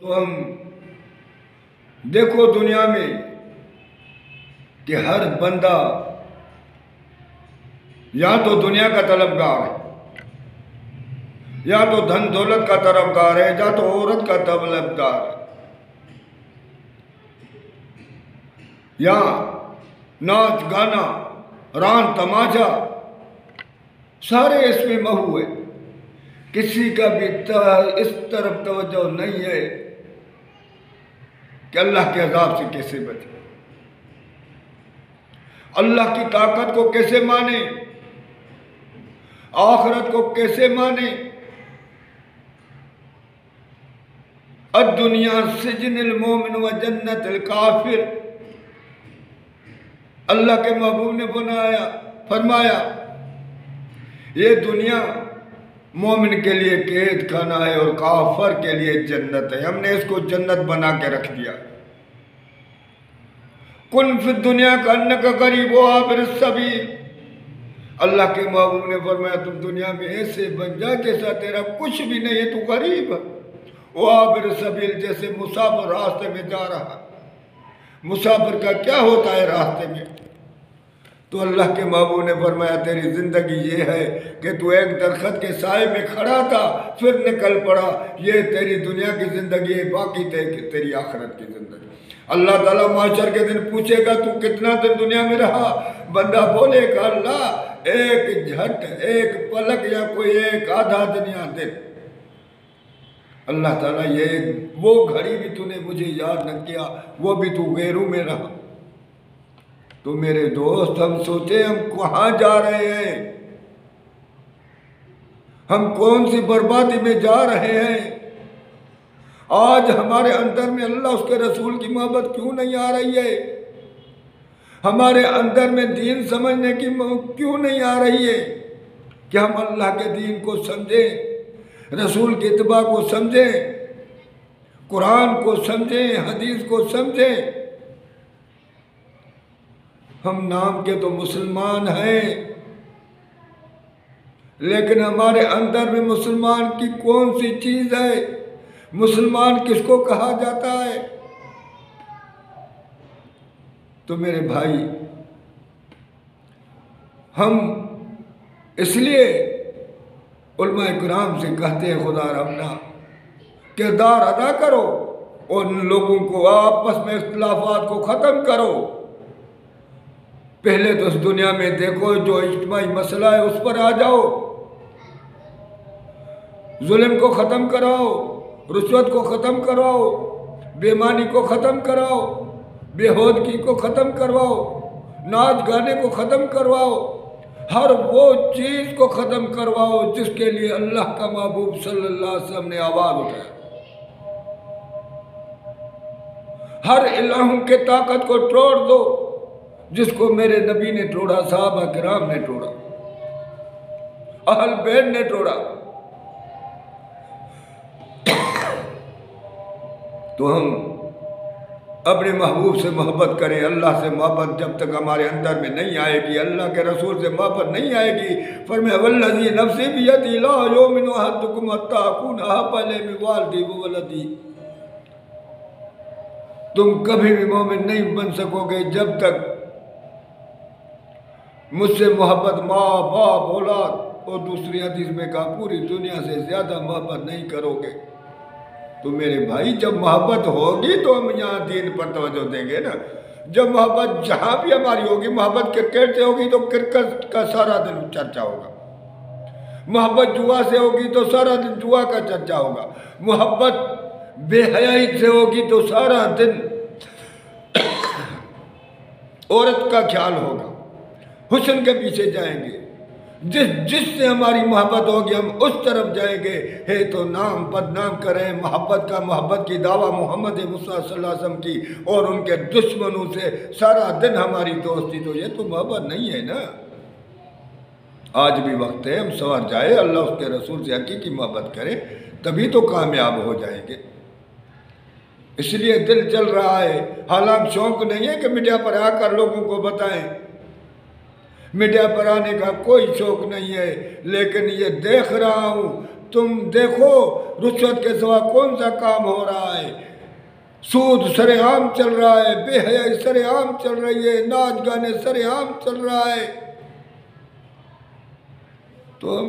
تو ہم دیکھو دنیا میں کہ ہر بندہ یا تو دنیا کا طلبگار ہے، یا تو دھن دولت کا طلبگار ہے، یا تو عورت کا طلبگار ہے، یا ناچ گانا ران تماشا سارے اس میں محو ہے۔ کسی کا بھی اس طرف توجہ نہیں ہے کہ اللہ کے عذاب سے کیسے بچے، اللہ کی طاقت کو کیسے مانے، آخرت کو کیسے مانے۔ الدنیا سجن المومن و جنت الکافر، اللہ کے محبوب نے فرمایا یہ دنیا مومن کے لیے قید خانہ ہے اور کافر کے لیے جنت ہے۔ ہم نے اس کو جنت بنا کے رکھ دیا۔ کن فی الدنیا کانک غریب و عابر السبیل، اللہ کے محبوب نے فرمایا تم دنیا میں ایسے بن جا جیسا تیرا کچھ بھی نہیں ہے، تو غریب ہے، وہ عابر السبیل جیسے مسافر راستے میں جا رہا۔ مسافر کا کیا ہوتا ہے راستے میں؟ تو اللہ کے محبوب نے فرمایا تیری زندگی یہ ہے کہ تو ایک درخت کے سائے میں کھڑا تھا پھر نکل پڑا، یہ تیری دنیا کی زندگی ہے، باقی تیری آخرت کی زندگی۔ اللہ تعالیٰ معاشر کے دن پوچھے گا تو کتنا دن دنیا میں رہا؟ بندہ بولے گا اللہ ایک جھٹ، ایک پلک، یا کوئی ایک آدھا دن یا دن۔ اللہ تعالیٰ یہ وہ گھڑی بھی تو نے مجھے یاد نہ کیا، وہ بھی تو غیروں میں رہا۔ تو میرے دوست ہم سوچیں ہم کہاں جا رہے ہیں، ہم کون سی بربادی میں جا رہے ہیں؟ آج ہمارے اندر میں اللہ اس کے رسول کی محبت کیوں نہیں آ رہی ہے؟ ہمارے اندر میں دین سمجھنے کی کیوں نہیں آ رہی ہے کہ ہم اللہ کے دین کو سمجھیں، رسول کی اتباع کو سمجھیں، قرآن کو سمجھیں، حدیث کو سمجھیں۔ ہم نام کے تو مسلمان ہیں، لیکن ہمارے اندر میں مسلمان کی کون سی چیز ہے؟ مسلمان کس کو کہا جاتا ہے؟ تو میرے بھائی ہم اس لیے علماء کرام سے کہتے ہیں خدا اپنا کردار ادا کرو اور ان لوگوں کو آپس میں اختلافات کو ختم کرو۔ پہلے تو اس دنیا میں دیکھو جو اجتماعی مسئلہ ہے اس پر آ جاؤ، ظلم کو ختم کراؤ، رشوت کو ختم کراؤ، بے ایمانی کو ختم کراؤ، بے ہودگی کو ختم کرواؤ، ناچ گانے کو ختم کرواؤ، ہر وہ چیز کو ختم کرواؤ جس کے لیے اللہ کا محبوب صلی اللہ علیہ وسلم نے آواز اٹھایا۔ ہر الہوں کے طاقت کو توڑ دو جس کو میرے نبی نے توڑا، صحابہ کرام نے توڑا، اہل بیت نے توڑا۔ تو ہم اپنے محبوب سے محبت کریں۔ اللہ سے محبت جب تک ہمارے اندر میں نہیں آئے گی، اللہ کے رسول سے محبت نہیں آئے گی، فرمایا والذی نفسی بیدی لا یؤمن احدکم حتی اکون احب الیہ من والدی وولدی، تم کبھی بھی مومن نہیں بن سکو گے جب تک مجھ سے محبت ماں باپ اولاد اور دوسری حدیث میں کہا پوری دنیا سے زیادہ محبت نہیں کرو گے۔ تو میرے بھائی جب محبت ہوگی تو ہم یہاں دین پر توجہ دیں گے نا۔ جب محبت جہاں بھی ہماری ہوگی، محبت کرکٹ سے ہوگی تو کرکٹ کا سارا دن چرچا ہوگا، محبت جوا سے ہوگی تو سارا دن جوا کا چرچا ہوگا، محبت بے حیائی سے ہوگی تو سارا دن عورت کا خیال ہوگا، حسن کے پیچھے جائیں گے۔ جس سے ہماری محبت ہوگی ہم اس طرف جائیں گے۔ ہے تو نام بدنام کریں محبت کی دعویٰ محمد مصطفیٰ صلی اللہ علیہ وسلم کی اور ان کے دشمنوں سے سارا دن ہماری دوستی، تو یہ تو محبت نہیں ہے نا۔ آج بھی وقت ہے ہم سنور جائے، اللہ اس کے رسول سے حقیقی محبت کریں، تبھی تو کامیاب ہو جائیں گے۔ اس لیے دل چل رہا ہے، حالانکہ شوق نہیں ہے کہ میڈیا پر آ کر لوگوں کو بتائیں، میڈیا پر آنے کا کوئی شوق نہیں ہے، لیکن یہ دیکھ رہا ہوں تم دیکھو رشوت کے سوا کون سا کام ہو رہا ہے، سود سر عام چل رہا ہے، بے حیائی سر عام چل رہی ہے، ناچ گانے سر عام چل رہا ہے، تو